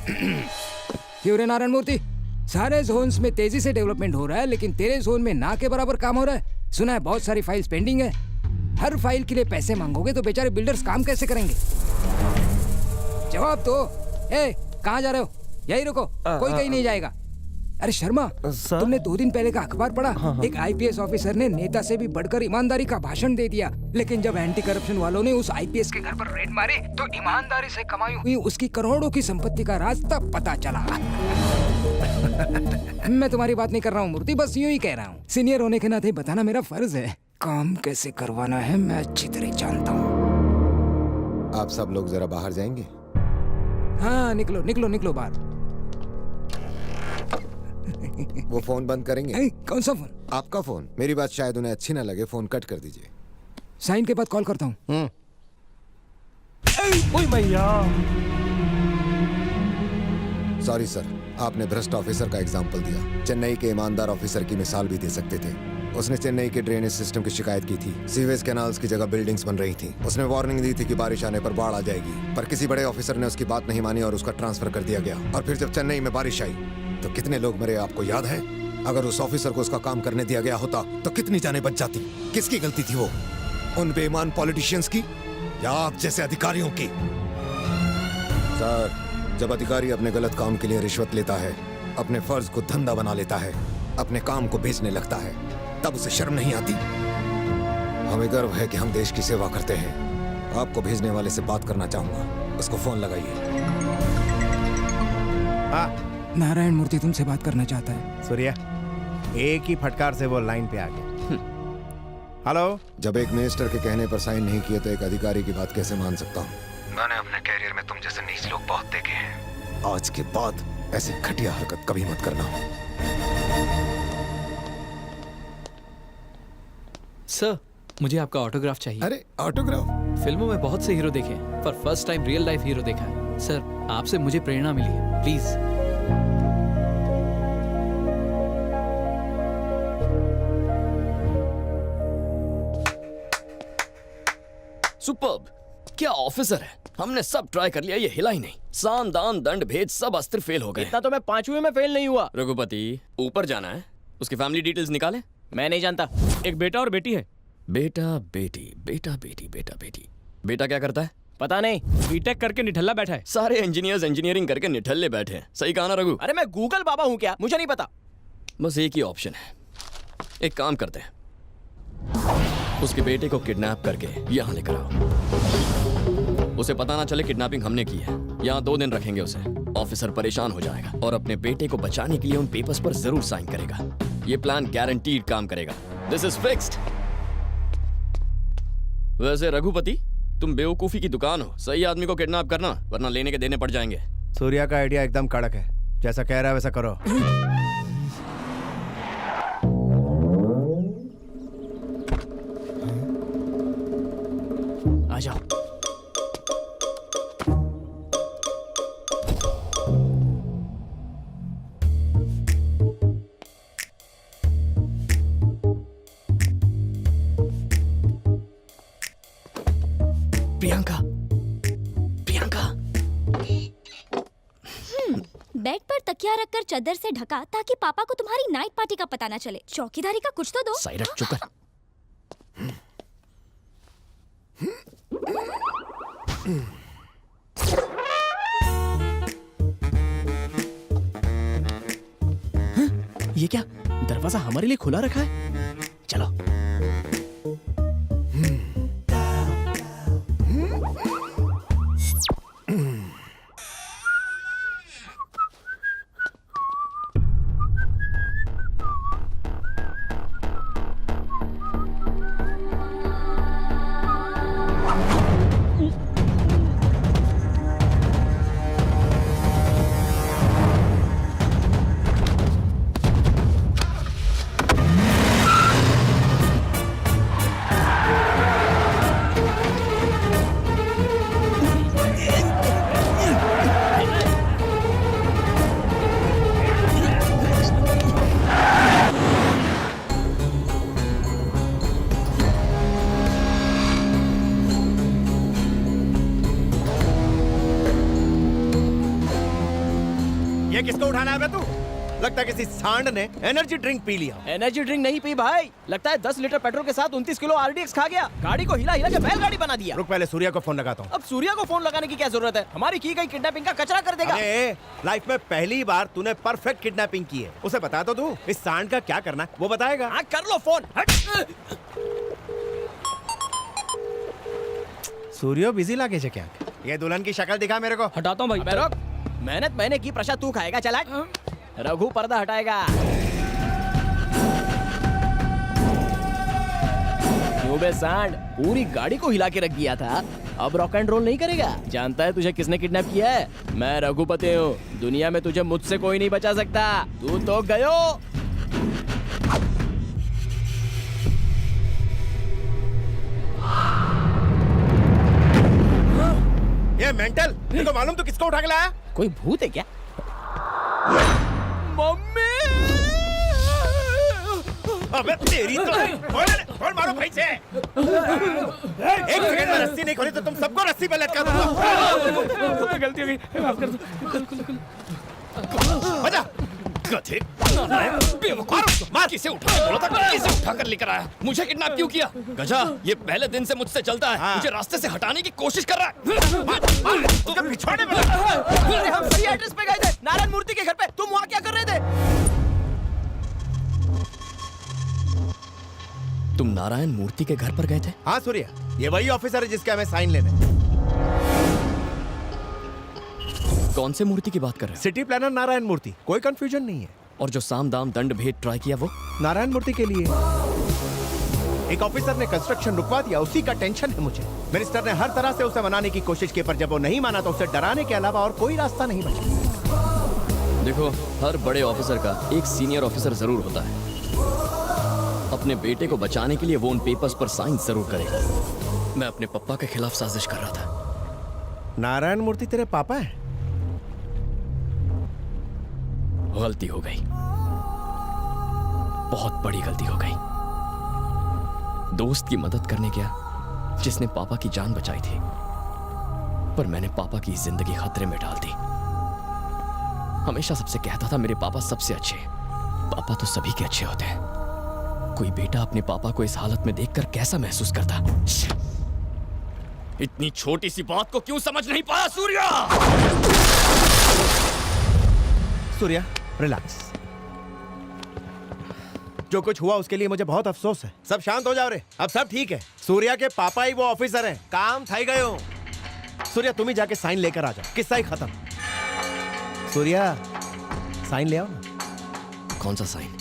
क्यों रे नारायण मूर्ति, सारे जोन्स में तेजी से डेवलपमेंट हो रहा है लेकिन तेरे जोन में ना के बराबर काम हो रहा है। सुना है बहुत सारी फाइल्स पेंडिंग है। हर फाइल के लिए पैसे मांगोगे तो बेचारे बिल्डर्स काम कैसे करेंगे? जवाब दो। कहाँ जा रहे हो? यही रुको, कोई कहीं नहीं जाएगा। अरे शर्मा, तुमने 2 दिन पहले का अखबार पढ़ा? एक आईपीएस ऑफिसर ने नेता से भी बढ़कर ईमानदारी का भाषण दे दिया, लेकिन जब एंटी करप्शन वालों ने उस आईपीएस के घर पर रेड मारी तो ईमानदारी से कमाई हुई उसकी करोड़ों की संपत्ति का राज तब पता चला। मैं तुम्हारी बात नहीं कर रहा हूँ मूर्ति, बस यूं ही कह रहा हूँ। सीनियर होने के नाते बताना मेरा फर्ज है। काम कैसे करवाना है मैं अच्छी तरह जानता हूँ। आप सब लोग जरा बाहर जाएंगे? हाँ निकलो निकलो निकलो बाहर। वो फोन बंद करेंगे? कौन सा फोन? आपका फोन। मेरी बात शायद उन्हें अच्छी ना लगे, फोन कट कर दीजिए। साइन के बाद कॉल करता हूँ। ओए भैया। सॉरी सर, आपने भ्रष्ट ऑफिसर का एग्जाम्पल दिया। चेन्नई के ईमानदार ऑफिसर की मिसाल भी दे सकते थे। उसने चेन्नई के ड्रेनेज सिस्टम की शिकायत की थी। सीवेज कैनाल्स की जगह बिल्डिंग्स बन रही थी। उसने वार्निंग दी थी कि बारिश आने पर बाढ़ आ जाएगी, पर किसी बड़े ऑफिसर ने उसकी बात नहीं मानी और उसका ट्रांसफर कर दिया गया। और फिर जब चेन्नई में बारिश आई तो कितने लोग मरे आपको याद है? अगर उस ऑफिसर को उसका काम करने दिया गया होता तो कितनी जानें बच जाती? किसकी गलती थी वो? उन बेईमान पॉलिटिशियंस की या आप जैसे अधिकारियों की? सर, जब अधिकारी अपने गलत काम के लिए रिश्वत लेता है, अपने फर्ज को धंधा बना लेता है, अपने काम को बेचने लगता है, तब उसे शर्म नहीं आती? हमें गर्व है कि हम देश की सेवा करते हैं। आपको भेजने वाले से बात करना चाहूंगा, उसको फोन लगाइए। नारायण मूर्ति तुमसे बात करना चाहता है। सूर्या, एक ही फटकार से वो लाइन पे आ गया। हेलो। जब एक मिनिस्टर के कहने पर साइन नहीं किए तो एक अधिकारी की बात कैसे मान सकता हूँ? मैंने अपने कैरियर में तुम जैसे नीच लोग बहुत देखे हैं। आज के बाद ऐसी घटिया हरकत कभी मत करना। सर, मुझे आपका ऑटोग्राफ चाहिए। अरे ऑटोग्राफ? फिल्मों में बहुत से हीरो देखे हैं, पर first time real life hero देखा है। सर, आपसे मुझे प्रेरणा मिली है, प्लीज। सुपर्ब! क्या ऑफिसर है। हमने सब ट्राई कर लिया, ये हिला ही नहीं। साम दाम दंड भेद सब अस्त्र फेल हो गए। इतना तो मैं 5वीं में फेल नहीं हुआ। रघुपति, ऊपर जाना है, उसकी फैमिली डिटेल्स निकाले। मैं नहीं जानता। एक बेटा और बेटी है। बेटा बेटी, बेटा बेटी, बेटा बेटी। बेटा क्या करता है? पता नहीं, बीटेक करके निठल्ला बैठा है। सारे इंजीनियर्स इंजीनियरिंग करके निठल्ले बैठे हैं। सही कहा ना रघु? अरे मैं गूगल बाबा हूँ क्या? मुझे नहीं पता। बस एक ही ऑप्शन है। एक काम करते हैं, उसके बेटे को किडनैप करके यहाँ लेकर आओ। उसे पता ना चले किडनैपिंग हमने की है। यहाँ 2 दिन रखेंगे उसे। ऑफिसर परेशान हो जाएगा और अपने बेटे को बचाने के लिए उन पेपर्स पर जरूर साइन करेगा। ये प्लान गारंटीड काम करेगा। This is fixed. वैसे रघुपति, तुम बेवकूफी की दुकान हो। सही आदमी को किडनैप करना, वरना लेने के देने पड़ जाएंगे। सूर्या का आइडिया एकदम कड़क है, जैसा कह रहा है वैसा करो। आ जाओ। प्रियंका, प्रियंका। बेड पर तकिया रखकर चादर से ढका ताकि पापा को तुम्हारी नाइट पार्टी का पता ना चले। चौकीदारी का कुछ तो दो। साइरक, चुप कर। ये क्या? दरवाजा हमारे लिए खुला रखा है? चलो। ये किसको उठाना है बे तू? लगता है किसी सांड ने एनर्जी ड्रिंक पी लिया। एनर्जी ड्रिंक नहीं पी भाई, लगता है 10 लीटर पेट्रोल के साथ 29 किलो आरडीएक्स खा गया। गाड़ी को हिला हिला के बैलगाड़ी बना दिया। रुक, पहले सूर्या को फोन लगाता हूँ। अब सूर्या को फोन लगाने की क्या जरूरत है? हमारी की गई किडनैपिंग का कचरा कर देगा। अरे लाइफ में पहली बार तूने परफेक्ट किडनैपिंग की है। उसे बता तो दूं इस सांड का क्या करना है, वो बताएगा। हाँ कर लो फोन। हट। सूर्यो बिजी लागे छे क्या? ये दुल्हन की शक्ल दिखा मेरे को। हटाता हूँ भाई। अबे रुक, मेहनत मैंने की, प्रसाद तू खाएगा। चला रघु पर्दा हटाएगा। क्यों बे सांड, पूरी गाड़ी को हिला के रख दिया था, अब रॉक एंड रोल नहीं करेगा? जानता है तुझे किसने किडनैप किया है? मैं रघुपति हूँ। दुनिया में तुझे मुझसे कोई नहीं बचा सकता। तू तो गयो। ये मेंटल, तेको मालूम तू किसको उठा के लाया? कोई भूत है क्या? मम्मी! अबे तेरी तो खोल मारो भाई से। एक सेकंड में रस्सी नहीं खोली तो तुम सबको रस्सी पे लटका दूंगा। गलती हो गई, माफ कर दो। बजा। गधे। मार किसे उठा के बोला था, किसे उठा कर लेकर आया? मुझे किडनैप क्यों किया? गजा, ये पहले दिन से मुझसे चलता है। मुझे रास्ते से हटाने की कोशिश कर रहा है। उसके पिछवाड़े में अरे हम सही एड्रेस पे गए थे, नारायण मूर्ति के घर पे। तुम वहाँ क्या कर रहे थे? तुम नारायण मूर्ति के घर पर गए थे? हाँ सूर्या, ये वही ऑफिसर है जिसके हमें साइन लेने। कौन से मूर्ति की बात कर रहे हैं? सिटी प्लानर नारायण मूर्ति, कोई कंफ्यूजन नहीं है। और जो साम दाम दंड भेद ट्राई किया वो? नारायण मूर्ति के लिए एक ऑफिसर ने कंस्ट्रक्शन रुकवा दिया, उसी का टेंशन है मुझे। मिनिस्टर ने हर तरह से उसे मनाने की कोशिश की, पर जब वो नहीं माना तो उसे डराने के अलावा और कोई रास्ता नहीं बचा। देखो, हर बड़े ऑफिसर का एक सीनियर ऑफिसर जरूर होता है। अपने बेटे को बचाने के लिए वो उन पेपर्स पर साइन जरूर करेगा। मैं अपने पापा के खिलाफ साजिश कर रहा था। नारायण मूर्ति तेरे पापा है? गलती हो गई, बहुत बड़ी गलती हो गई। दोस्त की मदद करने गया जिसने पापा की जान बचाई थी, पर मैंने पापा की जिंदगी खतरे में डाल दी। हमेशा सबसे कहता था मेरे पापा सबसे अच्छे। पापा तो सभी के अच्छे होते हैं। कोई बेटा अपने पापा को इस हालत में देखकर कैसा महसूस करता? इतनी छोटी सी बात को क्यों समझ नहीं पाया सूर्या? सूर्या रिलैक्स। जो कुछ हुआ उसके लिए मुझे बहुत अफसोस है। सब शांत हो जाओ रे, अब सब ठीक है। सूर्या के पापा ही वो ऑफिसर हैं, काम थई गयो। सूर्या तुम ही जाके साइन लेकर आ जाओ, किस्सा ही खत्म। सूर्या साइन ले आओ ना। कौन सा साइन?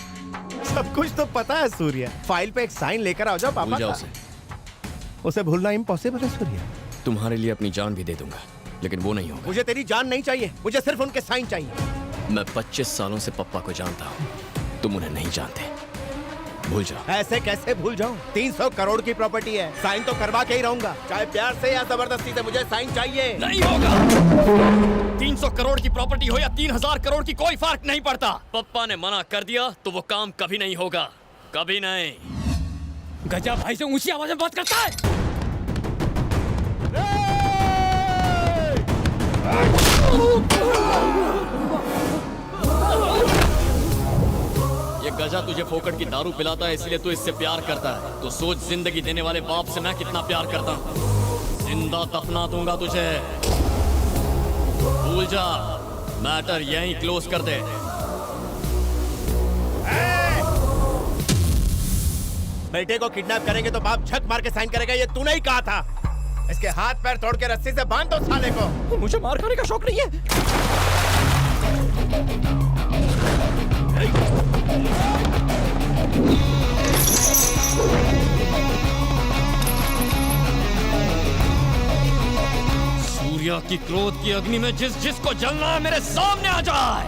सब कुछ तो पता है सूर्या, फाइल पे एक साइन लेकर आ जाओ पापा भूल जाओ का। उसे। उसे भूलना इम्पॉसिबल है सूर्या। तुम्हारे लिए अपनी जान भी दे दूंगा, लेकिन वो नहीं होगा। मुझे तेरी जान नहीं चाहिए, मुझे सिर्फ उनके साइन चाहिए। मैं 25 सालों से पप्पा को जानता हूँ, तुम उन्हें नहीं जानते। भूल जाओ। ऐसे कैसे भूल जाऊं? 300 करोड़ की प्रॉपर्टी है, साइन तो करवा के ही रहूंगा, चाहे प्यार से या जबरदस्ती से। मुझे साइन चाहिए। नहीं होगा। 300 करोड़ की प्रॉपर्टी हो या 3000 करोड़ की, कोई फर्क नहीं पड़ता। पप्पा ने मना कर दिया तो वो काम कभी नहीं होगा, कभी नहीं। गजा भाई से ऊंची आवाज में बात करता है। ये गजा तुझे फोकट की दारू पिलाता है, इसलिए तू इससे प्यार करता है। तो सोच, जिंदगी देने वाले बाप से मैं कितना प्यार करता हूँ। जिंदा दफना दूंगा तुझे। भूल जा, मैटर यहीं क्लोज कर दे। बेटे को किडनैप करेंगे तो बाप झक मार के साइन करेगा, ये तूने ही कहा था। इसके हाथ पैर तोड़ के रस्सी से बांध दो साले को। मुझे मार खाने का शौक नहीं है। सूर्या की क्रोध की अग्नि में जिसको जलना है मेरे सामने आ जाए।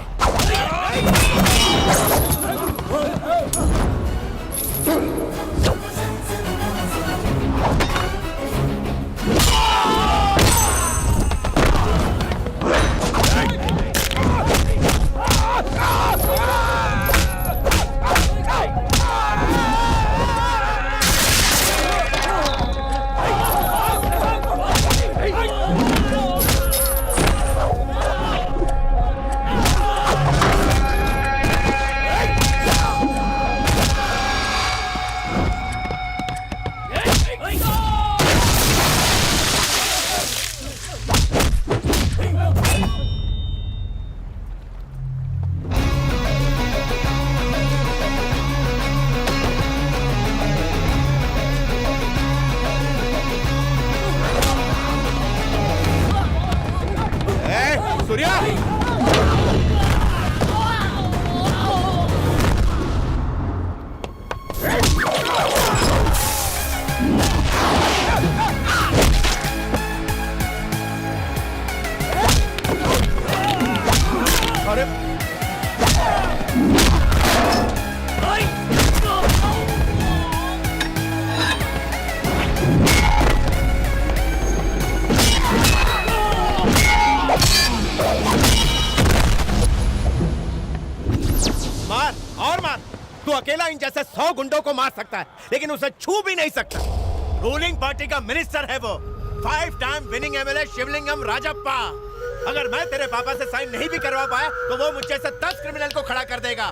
सूर्या अरे मार और मार। तू अकेला इन जैसे 100 गुंडों को मार सकता है, लेकिन उसे छू भी नहीं सकता। रूलिंग पार्टी का मिनिस्टर है वो, 5 time winning MLA Shivalingam Rajappa. अगर मैं तेरे पापा से साइन नहीं भी करवा पाया तो वो मुझ जैसे 10 क्रिमिनल को खड़ा कर देगा।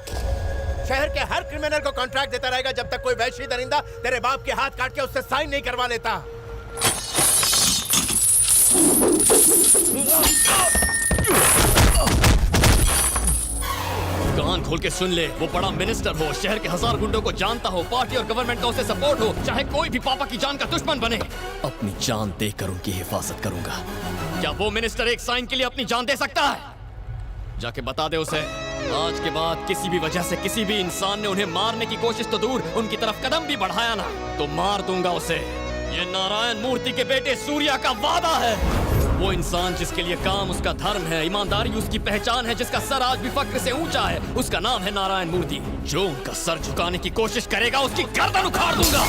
शहर के हर क्रिमिनल को कॉन्ट्रैक्ट देता रहेगा जब तक कोई वैश्य दरिंदा तेरे बाप के हाथ काट के उससे साइन नहीं करवा लेता। कान खोल के सुन ले, वो बड़ा मिनिस्टर हो, शहर के 1000 गुंडों को जानता हो, पार्टी और गवर्नमेंट का उसे सपोर्ट हो, चाहे कोई भी पापा की जान का दुश्मन बने, अपनी जान देकर उनकी हिफाजत करूंगा। क्या वो मिनिस्टर एक साइन के लिए अपनी जान दे सकता है? जाके बता दे उसे, आज के बाद किसी भी वजह से किसी भी इंसान ने उन्हें मारने की कोशिश तो दूर, उनकी तरफ कदम भी बढ़ाया ना तो मार दूंगा उसे। ये नारायण मूर्ति के बेटे सूर्या का वादा है। वो इंसान जिसके लिए काम उसका धर्म है, ईमानदारी उसकी पहचान है, जिसका सर आज भी फक्र से ऊंचा है, उसका नाम है नारायण मूर्ति। जो उनका सर झुकाने की कोशिश करेगा उसकी गर्दन उखाड़ दूंगा।